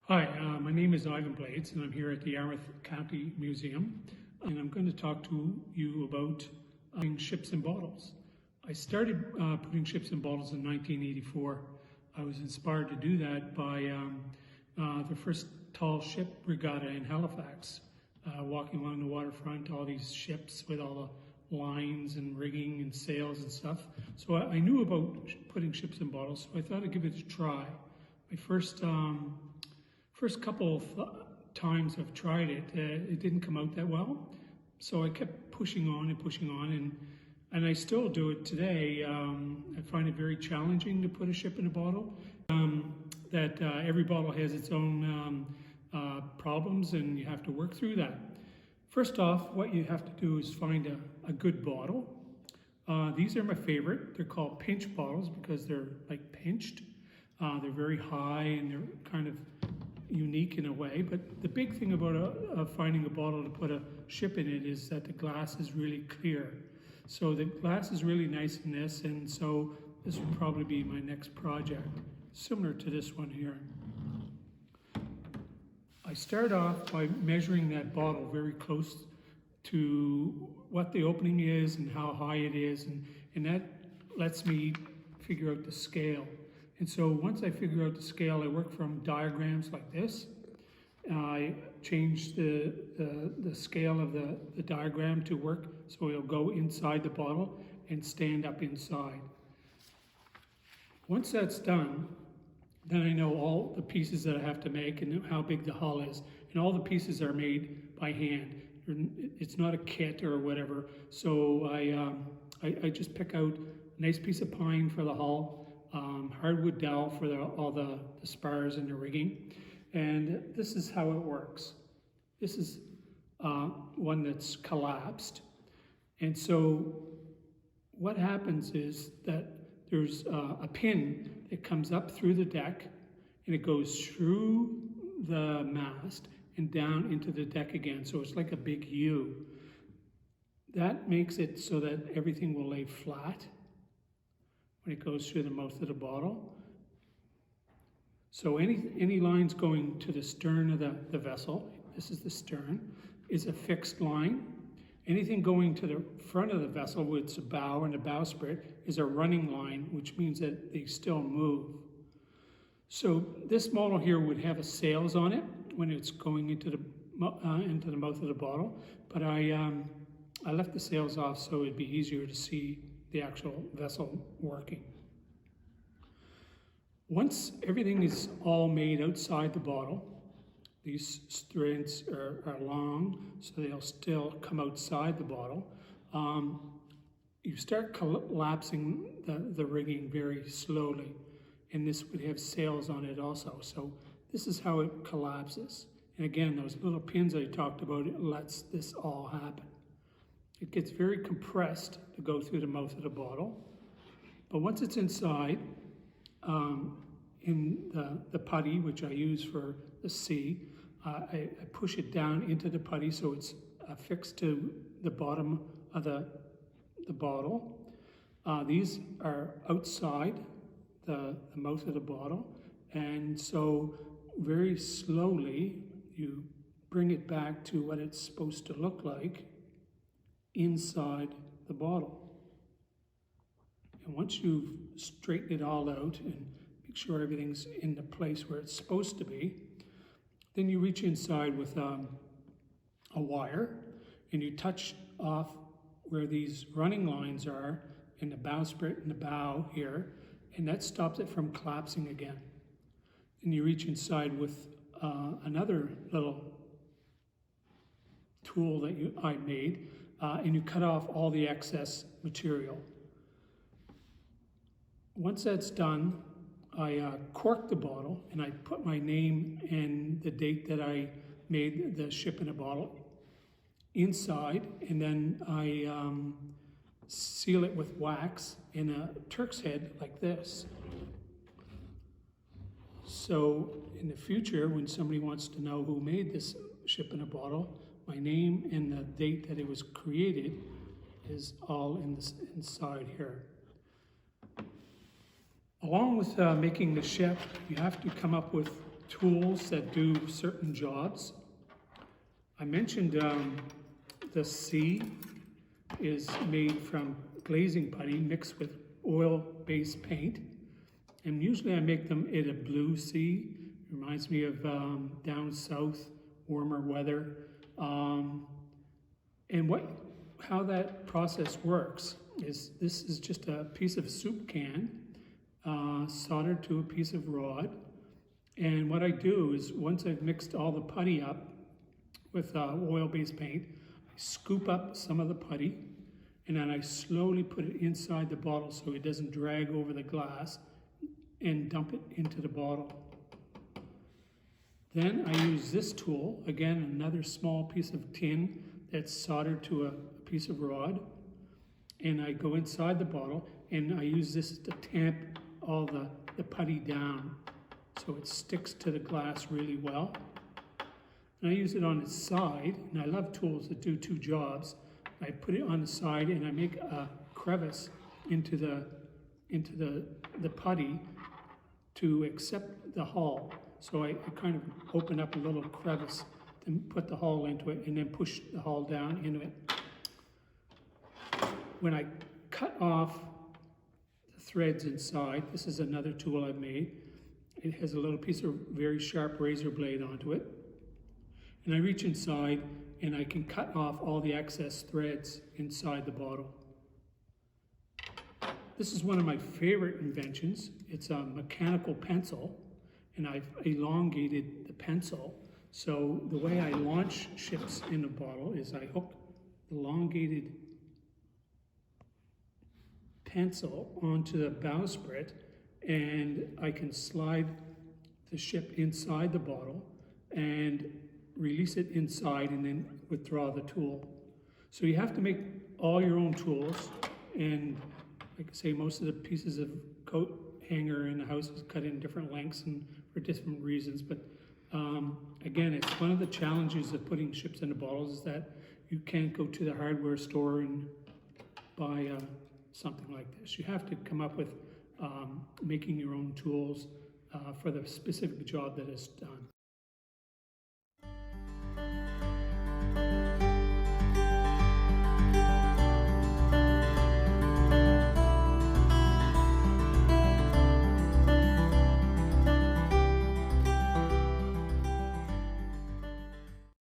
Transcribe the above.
Hi, my name is Ivan Blades, and I'm here at the Yarmouth County Museum, and I'm going to talk to you about putting ships in bottles. I started putting ships in bottles in 1984. I was inspired to do that by the first tall ship regatta in Halifax. Walking along the waterfront, all these ships with all the lines and rigging and sails and stuff. So I knew about putting ships in bottles, so I thought I'd give it a try. My first couple of times I've tried it, it didn't come out that well. So I kept pushing on, and I still do it today. I find it very challenging to put a ship in a bottle. Every bottle has its own problems, and you have to work through that. First off, what you have to do is find a good bottle. These are my favorite. They're called pinch bottles because they're like pinched. They're very high and they're kind of unique in a way, but the big thing about finding a bottle to put a ship in it is that the glass is really clear. So the glass is really nice in this, and so this would probably be my next project, similar to this one here. I start off by measuring that bottle very close to what the opening is and how high it is, and that lets me figure out the scale. And so once I figure out the scale, I work from diagrams like this. I change the scale of the diagram to work so it'll go inside the bottle and stand up inside. Once that's done, then I know all the pieces that I have to make and how big the hull is. And all the pieces are made by hand. It's not a kit or whatever. So I just pick out a nice piece of pine for the hull, hardwood dowel for all the spars and the rigging. And this is how it works. This is one that's collapsed. And so what happens is that there's a pin that comes up through the deck, and it goes through the mast and down into the deck again. So it's like a big U. That makes it so that everything will lay flat when it goes through the mouth of the bottle. So any lines going to the stern of the vessel, this is the stern, is a fixed line. Anything going to the front of the vessel, with its bow and the bowsprit, is a running line, which means that they still move. So this model here would have sails on it when it's going into the mouth of the bottle, but I left the sails off so it'd be easier to see the actual vessel working. Once everything is all made outside the bottle, these threads are long, so they'll still come outside the bottle. You start collapsing the rigging very slowly, and this would have sails on it also. So this is how it collapses. And again, those little pins I talked about, it lets this all happen. It gets very compressed to go through the mouth of the bottle. But once it's inside, in the putty, which I use for the sea, I push it down into the putty so it's affixed to the bottom of the bottle. These are outside the mouth of the bottle, and so very slowly you bring it back to what it's supposed to look like inside the bottle. And once you've straightened it all out and make sure everything's in the place where it's supposed to be, then you reach inside with a wire and you touch off where these running lines are in the bowsprit and the bow here, and that stops it from collapsing again. Then you reach inside with another little tool that I made, and you cut off all the excess material. Once that's done, I cork the bottle and I put my name and the date that I made the ship in a bottle inside, and then I seal it with wax in a Turk's head like this. So in the future, when somebody wants to know who made this ship in a bottle, my name and the date that it was created is all inside here. Along with making the ship, you have to come up with tools that do certain jobs. I mentioned the C is made from glazing putty mixed with oil-based paint. And usually I make them in a blue C. It reminds me of down south, warmer weather. And how that process works is this is just a piece of soup can soldered to a piece of rod. And what I do is once I've mixed all the putty up with oil-based paint, I scoop up some of the putty and then I slowly put it inside the bottle so it doesn't drag over the glass and dump it into the bottle. Then I use this tool, again another small piece of tin that's soldered to a piece of rod, and I go inside the bottle and I use this to tamp all the putty down so it sticks to the glass really well. And I use it on its side, and I love tools that do two jobs. I put it on the side and I make a crevice into the putty to accept the hull. So I kind of open up a little crevice and put the hull into it and then push the hull down into it. When I cut off the threads inside, this is another tool I've made. It has a little piece of very sharp razor blade onto it. And I reach inside and I can cut off all the excess threads inside the bottle. This is one of my favorite inventions. It's a mechanical pencil, and I've elongated the pencil. So the way I launch ships in a bottle is I hook the elongated pencil onto the bowsprit, and I can slide the ship inside the bottle and release it inside and then withdraw the tool. So you have to make all your own tools, and like I say, most of the pieces of coat hanger in the house is cut in different lengths and for different reasons. But again, it's one of the challenges of putting ships into bottles is that you can't go to the hardware store and buy something like this. You have to come up with making your own tools for the specific job that is done.